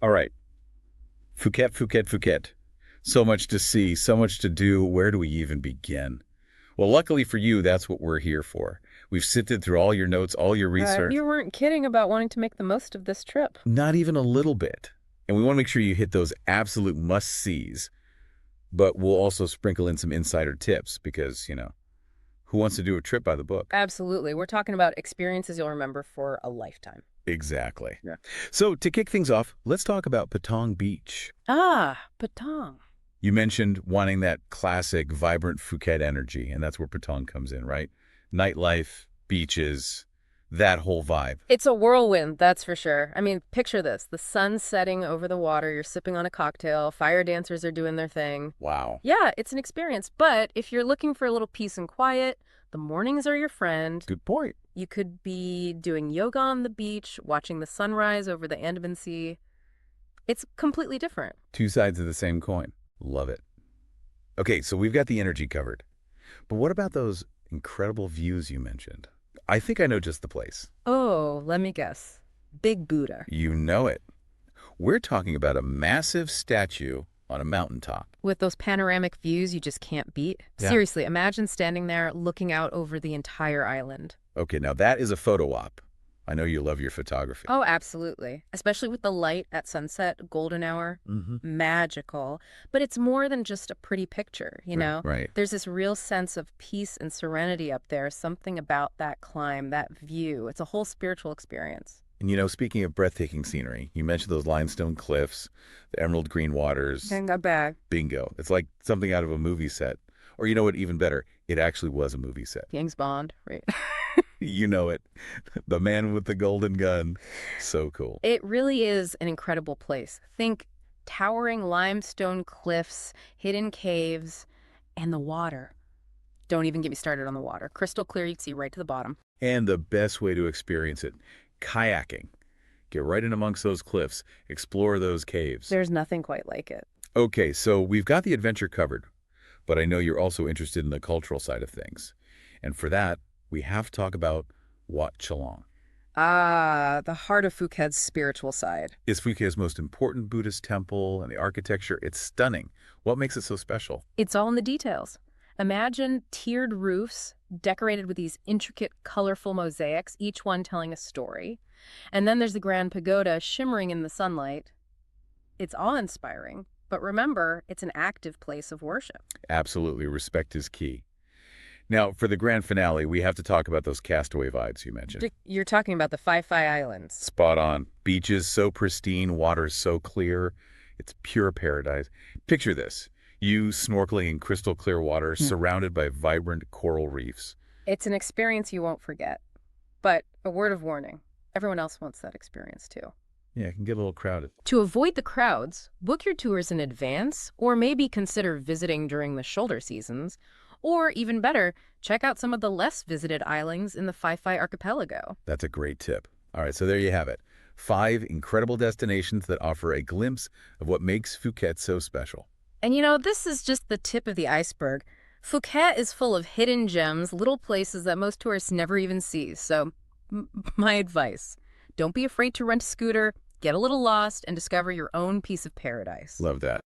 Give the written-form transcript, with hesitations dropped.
All right. Phuket, Phuket, Phuket. So much to see, so much to do. Where do we even begin? Well, luckily for you, that's what we're here for. We've sifted through all your notes, all your research. You weren't kidding about wanting to make the most of this trip. Not even a little bit. And we want to make sure you hit those absolute must-sees, but we'll also sprinkle in some insider tips because, who wants to do a trip by the book? Absolutely. We're talking about experiences you'll remember for a lifetime. Exactly. Yeah. So to kick things off, let's talk about Patong Beach. Ah, Patong. You mentioned wanting that classic, vibrant Phuket energy, and that's where Patong comes in, right? Nightlife, beaches, that whole vibe. It's a whirlwind, that's for sure. I mean, picture this. The sun's setting over the water, you're sipping on a cocktail, fire dancers are doing their thing. Wow. Yeah, it's an experience. But if you're looking for a little peace and quiet, the mornings are your friend. Good point. You could be doing yoga on the beach, watching the sunrise over the Andaman Sea. It's completely different. Two sides of the same coin. Love it. Okay, so we've got the energy covered. But what about those incredible views you mentioned? I think I know just the place. Oh, let me guess. Big Buddha. You know it. We're talking about a massive statue on a mountaintop. With those panoramic views you just can't beat. Yeah. Seriously, imagine standing there looking out over the entire island. Okay, now that is a photo op. I know you love your photography. Oh, absolutely. Especially with the light at sunset, golden hour. Magical. But it's more than just a pretty picture, you know? Right. There's this real sense of peace and serenity up there, something about that climb, that view. It's a whole spiritual experience. And speaking of breathtaking scenery, you mentioned those limestone cliffs, the emerald green waters. Phang Nga Bay. Bingo. It's like something out of a movie set. Or you know what, even better, it actually was a movie set. James Bond, right? You know it. The man with the golden gun. So cool. It really is an incredible place. Think towering limestone cliffs, hidden caves, and the water. Don't even get me started on the water. Crystal clear, you can see right to the bottom. And the best way to experience it, kayaking. Get right in amongst those cliffs. Explore those caves. There's nothing quite like it. Okay, so we've got the adventure covered, but I know you're also interested in the cultural side of things. And for that, we have to talk about Wat Chalong. Ah, the heart of Phuket's spiritual side. It's Phuket's most important Buddhist temple, and the architecture, it's stunning. What makes it so special? It's all in the details. Imagine tiered roofs decorated with these intricate, colorful mosaics, each one telling a story. And then there's the grand pagoda shimmering in the sunlight. It's awe-inspiring, but remember, it's an active place of worship. Absolutely, respect is key. Now, for the grand finale, we have to talk about those castaway vibes you mentioned. You're talking about the Phi Phi Islands. Spot on. Beaches so pristine, water so clear. It's pure paradise. Picture this. You snorkeling in crystal clear water surrounded by vibrant coral reefs. It's an experience you won't forget. But a word of warning, everyone else wants that experience too. Yeah, it can get a little crowded. To avoid the crowds, book your tours in advance, or maybe consider visiting during the shoulder seasons. Or, even better, check out some of the less visited islands in the Phi Phi archipelago. That's a great tip. All right, so there you have it. 5 incredible destinations that offer a glimpse of what makes Phuket so special. And this is just the tip of the iceberg. Phuket is full of hidden gems, little places that most tourists never even see. So, my advice, don't be afraid to rent a scooter, get a little lost, and discover your own piece of paradise. Love that.